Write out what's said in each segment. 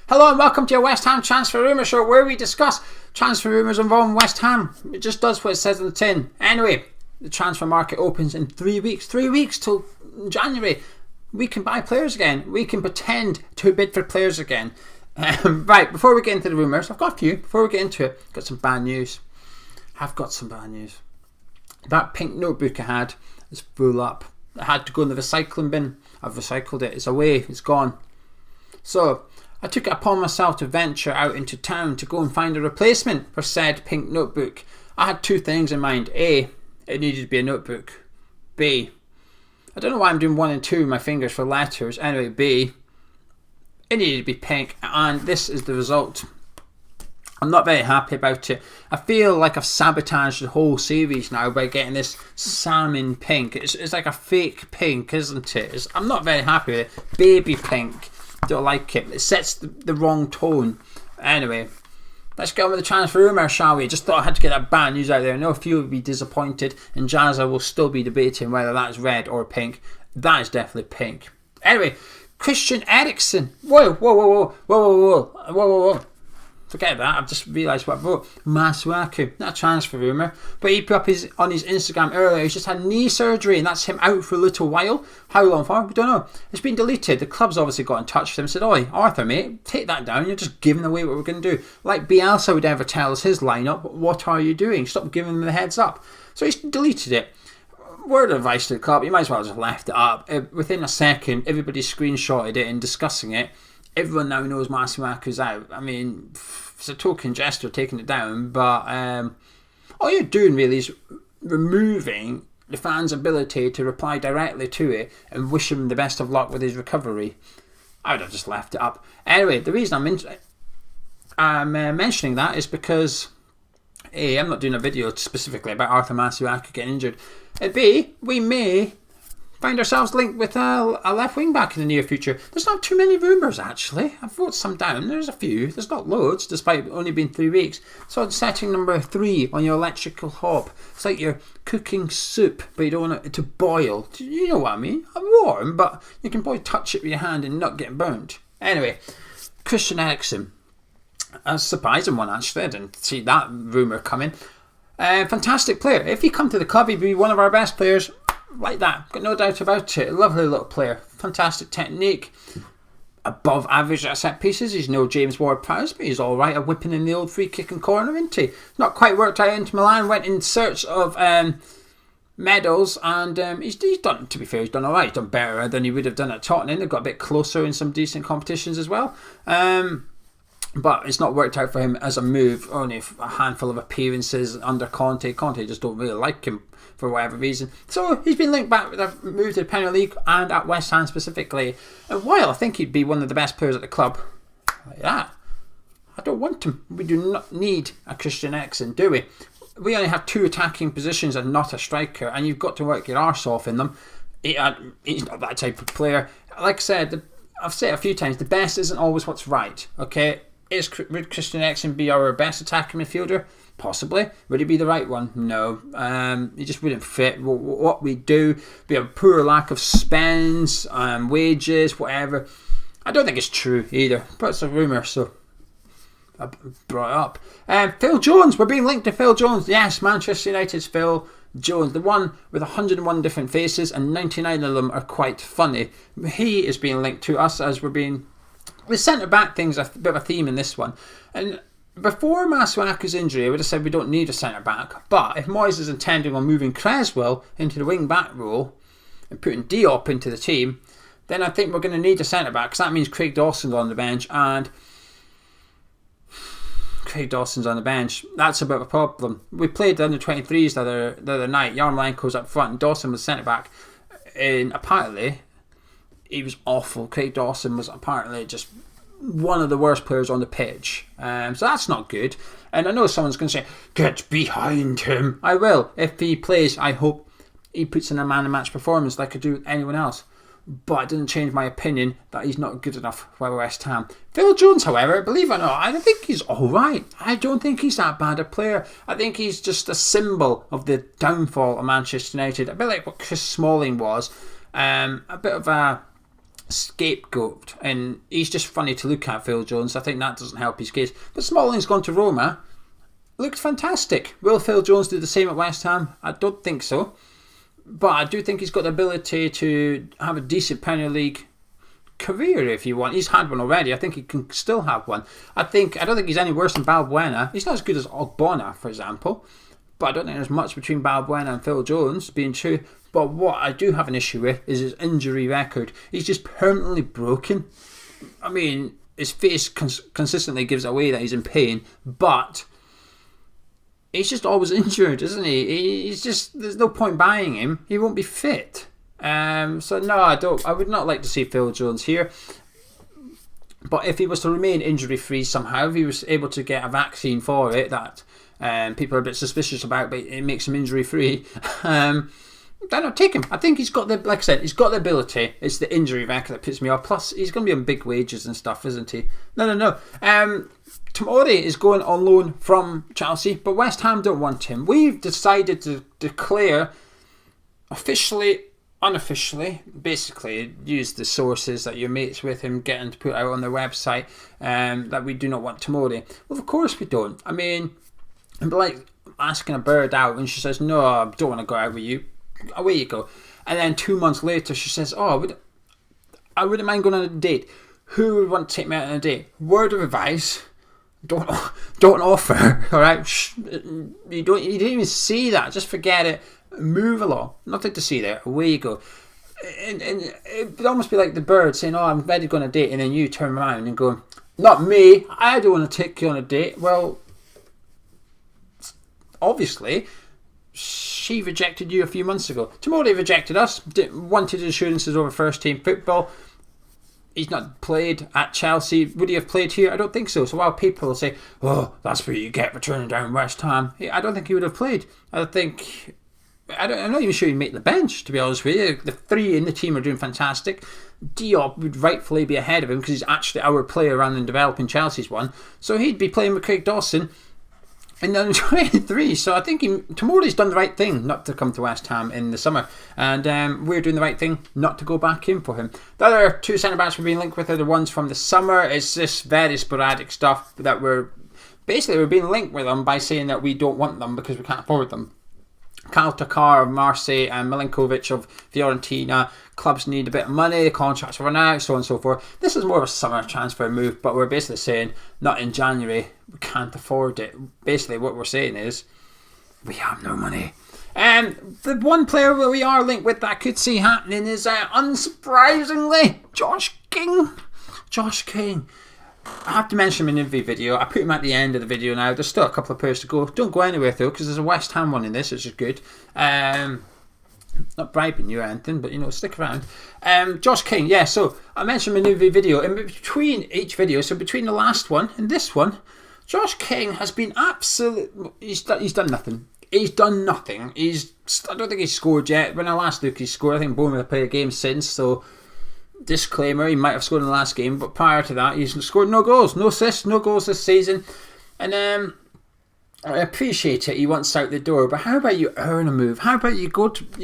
Hello and welcome to your West Ham Transfer Rumours show, where we discuss transfer rumours involving West Ham. It just does what it says on the tin. Anyway, the transfer market opens in 3 weeks. 3 weeks till January. We can buy players again. We can pretend to bid for players again. Right, before we get into the rumours, I've got a few. Before we get into it, I've got some bad news. That pink notebook I had is full up. I had to go in the recycling bin. I've recycled it. It's away. It's gone. So I took it upon myself to venture out into town to go and find a replacement for said pink notebook. I had two things in mind. A, it needed to be a notebook. B, I don't know why I'm doing 1 and 2 with my fingers for letters. Anyway, B, it needed to be pink, and this is the result. I'm not very happy about it. I feel like I've sabotaged the whole series now by getting this salmon pink. It's like a fake pink, isn't it? I'm not very happy with it. Baby pink. Don't like it. It sets the wrong tone. Anyway, let's get on with the transfer rumour, shall we? Just thought I had to get that bad news out there. I know a few will be disappointed, and Jazza will still be debating whether that's red or pink. That is definitely pink. Anyway, Christian Eriksen. Whoa. Forget that, I've just realised what I wrote. Masuaku, not a transfer rumour, but he put up on his Instagram earlier, he's just had knee surgery and that's him out for a little while. How long for? We don't know. It's been deleted. The club's obviously got in touch with him and said, "Oi, Arthur mate, take that down, you're just giving away what we're going to do." Like Bielsa would ever tell us his lineup, what are you doing? Stop giving them the heads up. So he's deleted it. Word of advice to the club, you might as well have just left it up. Within a second, everybody screenshotted it and discussing it. Everyone now knows Masuaku's out. I mean, it's a token gesture taking it down, but all you're doing really is removing the fan's ability to reply directly to it and wish him the best of luck with his recovery. I would have just left it up. Anyway, the reason I'm mentioning that is because A, I'm not doing a video specifically about Arthur Masuaku getting injured. And B, we may find ourselves linked with a left wing back in the near future. There's not too many rumours actually. I've wrote some down. There's a few. There's not loads, despite it only being 3 weeks. So it's setting number 3 on your electrical hob. It's like you're cooking soup, but you don't want it to boil. You know what I mean? Warm, but you can probably touch it with your hand and not get burnt. Anyway, Christian Eriksen. A surprising one actually. I didn't see that rumour coming. Fantastic player. If he come to the club, he'd be one of our best players. Like that, got no doubt about it. Lovely little player, fantastic technique, above average at set pieces. He's no James Ward-Prowse, but he's alright at whipping in the old free kick and corner, isn't he? Not quite worked out into Milan, went in search of medals, and he's done, to be fair, he's done alright. He's done better than he would have done at Tottenham. They've got a bit closer in some decent competitions as well. But it's not worked out for him as a move. Only a handful of appearances under Conte. Conte just don't really like him for whatever reason. So he's been linked back with a move to the Premier League and at West Ham specifically. And while I think he'd be one of the best players at the club, like that, I don't want him. We do not need a Christian Eriksen, do we? We only have 2 attacking positions and not a striker, and you've got to work your arse off in them. He's not that type of player. Like I said, I've said it a few times, the best isn't always what's right, okay? Would Christian Eriksen be our best attacking midfielder? Possibly. Would he be the right one? No. He just wouldn't fit what we do. We have a poor lack of spends, wages, whatever. I don't think it's true either, but it's a rumour, so I brought it up. Phil Jones. We're being linked to Phil Jones. Yes, Manchester United's Phil Jones, the one with 101 different faces, and 99 of them are quite funny. He is being linked to us as we're being... The centre-back thing's a bit of a theme in this one. And before Masuaku's injury, I would have said we don't need a centre-back. But if Moyes is intending on moving Creswell into the wing-back role and putting Diop into the team, then I think we're going to need a centre-back, because that means Craig Dawson's on the bench. And Craig Dawson's on the bench. That's a bit of a problem. We played the under-23s the other night. Yarmolenko's up front and Dawson was centre-back. And apparently... he was awful. Craig Dawson was apparently just one of the worst players on the pitch. So that's not good. And I know someone's going to say, get behind him. I will. If he plays, I hope he puts in a man-of-match performance like I do with anyone else. But it doesn't change my opinion that he's not good enough for West Ham. Phil Jones, however, believe it or not, I think he's alright. I don't think he's that bad a player. I think he's just a symbol of the downfall of Manchester United. A bit like what Chris Smalling was. A bit of a scapegoat, and he's just funny to look at, Phil Jones. I think that doesn't help his case. But Smalling's gone to Roma. Looked fantastic. Will Phil Jones do the same at West Ham? I don't think so. But I do think he's got the ability to have a decent Premier League career if you want. He's had one already. I think he can still have one. I don't think he's any worse than Balbuena. He's not as good as Ogbonna, for example. But I don't think there's much between Balbuena and Phil Jones, being true. But what I do have an issue with is his injury record. He's just permanently broken. I mean, his face consistently gives away that he's in pain, but he's just always injured, isn't he? He's just, there's no point buying him. He won't be fit. So no, I would not like to see Phil Jones here. But if he was to remain injury free somehow, if he was able to get a vaccine for it that people are a bit suspicious about, but it makes him injury free, then I'll take him. I think he's got like I said, he's got the ability. It's the injury record that puts me off. Plus, he's going to be on big wages and stuff, isn't he? No. Tomori is going on loan from Chelsea, but West Ham don't want him. We've decided to declare officially, unofficially, basically use the sources that your mates with him getting to put out on their website, that we do not want Tomori. Well, of course we don't. I mean, it'd be like asking a bird out and she says, no, I don't want to go out with you. Away you go. And then 2 months later she says, oh, I wouldn't mind going on a date. Who would want to take me out on a date? Word of advice, don't offer. All right, you didn't even see that. Just forget it. Move along. Nothing to see there. Away you go. And it would almost be like the bird saying, oh, I'm ready to go on a date, and then you turn around and go, not me, I don't want to take you on a date. Well, obviously she rejected you a few months ago. Tomori rejected us, wanted assurances over first team football. He's not played at Chelsea. Would he have played here? I don't think so. So while people will say, oh, that's what you get for turning down West Ham, I don't think he would have played. I'm not even sure he'd make the bench, to be honest with you. The three in the team are doing fantastic. Diop would rightfully be ahead of him because he's actually our player rather than developing Chelsea's one. So he'd be playing with Craig Dawson in the 23. So I think Tomori's done the right thing not to come to West Ham in the summer. And we're doing the right thing not to go back in for him. The other two centre-backs we're being linked with are the ones from the summer. It's this very sporadic stuff that we're being linked with them by saying that we don't want them because we can't afford them. Kyle Takar of Marseille and Milinkovic of Fiorentina. Clubs need a bit of money, contracts run out, so on and so forth. This is more of a summer transfer move, but we're basically saying, not in January, we can't afford it. Basically what we're saying is, we have no money. And the one player that we are linked with that I could see happening is, unsurprisingly, Josh King. Josh King. I have to mention him in every video. I put him at the end of the video now. There's still a couple of pairs to go. Don't go anywhere though, because there's a West Ham one in this, which is good. Not bribing you or anything, but stick around. Josh King, yeah, so I mentioned him in every video. In between each video, so between the last one and this one, Josh King has been he's done nothing. He's done nothing. I don't think he's scored yet. When I last looked, he's scored. I think Bournemouth have played a game since, so disclaimer, he might have scored in the last game, but prior to that he's scored no goals, no assists, no goals this season. And I appreciate it, he wants out the door, but how about you earn a move? How about you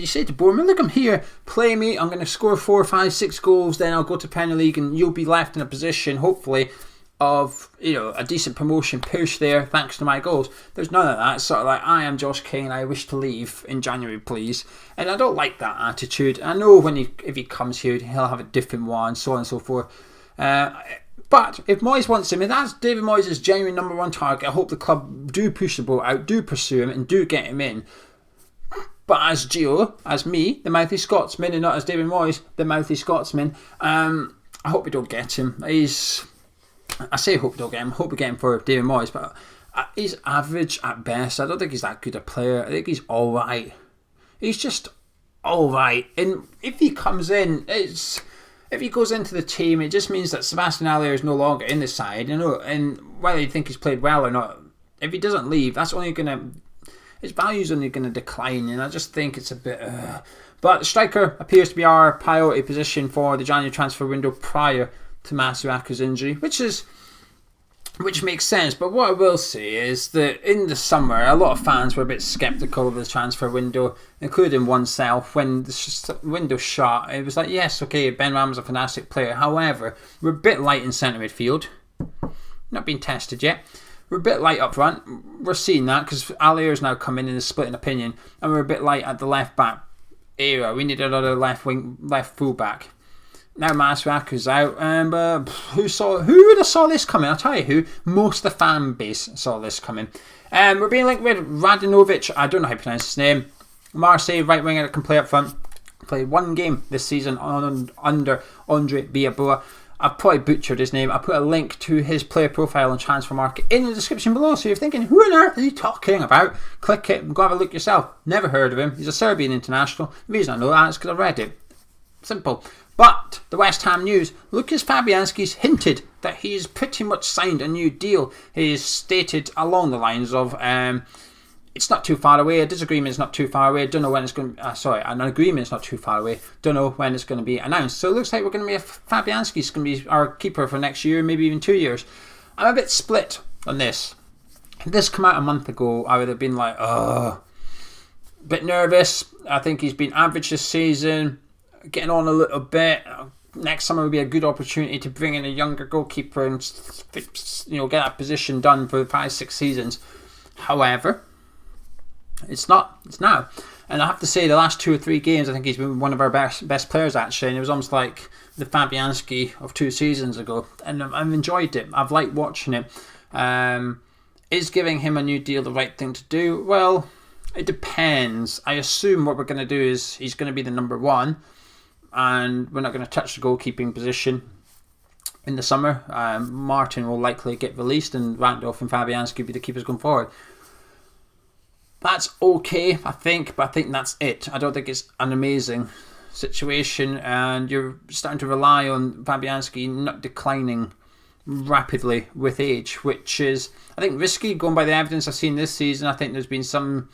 say to Bournemouth, look, I'm here, play me, I'm going to score 4, 5, 6 goals, then I'll go to Premier League and you'll be left in a position hopefully of a decent promotion push there thanks to my goals. There's none of that. It's sort of like, I am Josh King and I wish to leave in January please, and I don't like that attitude. I know if he comes here he'll have a different one, so on and so forth, but if Moyes wants him, if that's David Moyes' genuine number one target, I hope the club do push the boat out, do pursue him and do get him in. But as me, the mouthy Scotsman, and not as David Moyes, the mouthy Scotsman, I hope we don't get him. I say hope we don't get him. Hope we get him for David Moyes, but he's average at best. I don't think he's that good a player. I think he's all right. He's just all right. And if he comes in, if he goes into the team, it just means that Sebastian Haller is no longer in the side. And whether you think he's played well or not, if he doesn't leave, that's only his value's only going to decline. And I just think it's a bit. But the striker appears to be our priority position for the January transfer window prior to Masuaku's injury, which is which makes sense. But what I will say is that in the summer, a lot of fans were a bit sceptical of the transfer window, including oneself. When the window shut, it was like, yes, okay, Ben Ram's a fantastic player. However, we're a bit light in centre midfield. Not been tested yet. We're a bit light up front. We're seeing that because Alier's now come in and is split an opinion. And we're a bit light at the left back area. We need another left full back. Now Masuaku's out, and who would have saw this coming? I'll tell you who. Most of the fan base saw this coming. We're being linked with Radinovic. I don't know how to pronounce his name. Marseille right winger that can play up front. Played one game this season under Andre Biaboa. I've probably butchered his name. I'll put a link to his player profile on Transfermarkt in the description below. So you're thinking, who on earth are you talking about? Click it and go have a look yourself. Never heard of him. He's a Serbian international. The reason I know that is because I read it. Simple. But the West Ham news, Lucas Fabianski's hinted that he's pretty much signed a new deal. He's stated along the lines of, it's not too far away, a disagreement is not too far away, don't know when it's going to an agreement is not too far away, don't know when it's going to be announced. So it looks like we're going to be Fabianski's going to be our keeper for next year, maybe even 2 years. I'm a bit split on this. If this came out a month ago, I would have been like, a bit nervous. I think he's been average this season. Getting on a little bit. Next summer would be a good opportunity to bring in a younger goalkeeper and get that position done for 5-6 seasons. However, it's not. It's now. And I have to say, the last 2 or 3 games, I think he's been one of our best players actually. And it was almost like the Fabianski of 2 seasons ago. And I've enjoyed it. I've liked watching it. Is giving him a new deal the right thing to do? Well, it depends. I assume what we're going to do is he's going to be the number 1. And we're not going to touch the goalkeeping position in the summer. Martin will likely get released and Randolph and Fabianski will be the keepers going forward. That's okay, I think, but I think that's it. I don't think it's an amazing situation, and you're starting to rely on Fabianski not declining rapidly with age, which is, I think, risky going by the evidence I've seen this season. I think there's been some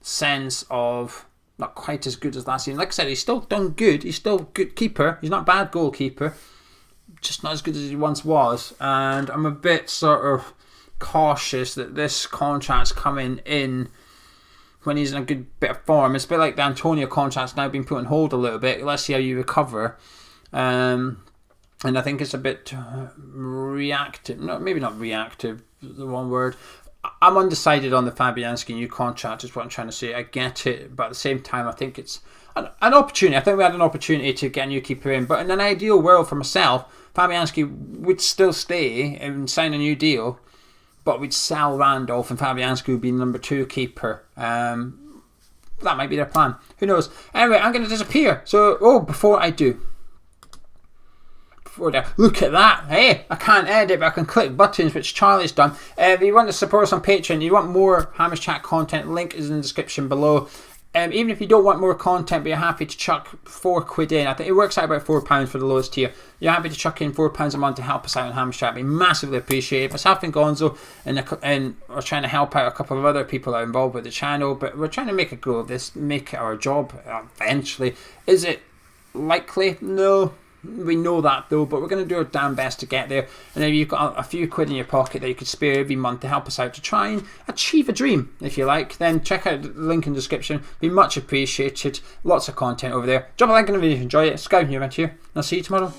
sense of not quite as good as last season. Like I said, he's still done good. He's still a good keeper. He's not a bad goalkeeper. Just not as good as he once was. And I'm a bit sort of cautious that this contract's coming in when he's in a good bit of form. It's a bit like the Antonio contract's now been put on hold a little bit. Let's see how you recover. And I think it's a bit reactive. No, maybe not reactive, the one word. I'm undecided on the Fabianski new contract is what I'm trying to say. I get it, but at the same time, I think it's an opportunity. I think we had an opportunity to get a new keeper in, but in an ideal world for myself, Fabianski would still stay and sign a new deal, but we'd sell Randolph and Fabianski would be number 2 keeper. That might be their plan. Who knows? Anyway, I'm going to disappear. So, before I do, look at that. Hey, I can't edit, but I can click buttons, which Charlie's done. If you want to support us on Patreon, you want more Hammers Chat content, link is in the description below. Even if you don't want more content, but you're happy to chuck £4 in, I think it works out about £4 for the lowest tier. You're happy to chuck in £4 a month to help us out on Hammers Chat. We massively appreciate it. Myself and Gonzo and we're trying to help out a couple of other people that are involved with the channel, but we're trying to make a go of this, make it our job eventually. Is it likely? No. We know that though, but we're going to do our damn best to get there. And if you've got a few quid in your pocket that you could spare every month to help us out to try and achieve a dream, if you like, then check out the link in the description. Be much appreciated. Lots of content over there. Drop a like on the video if you enjoy it. Subscribe if you're new around here, and I'll see you tomorrow.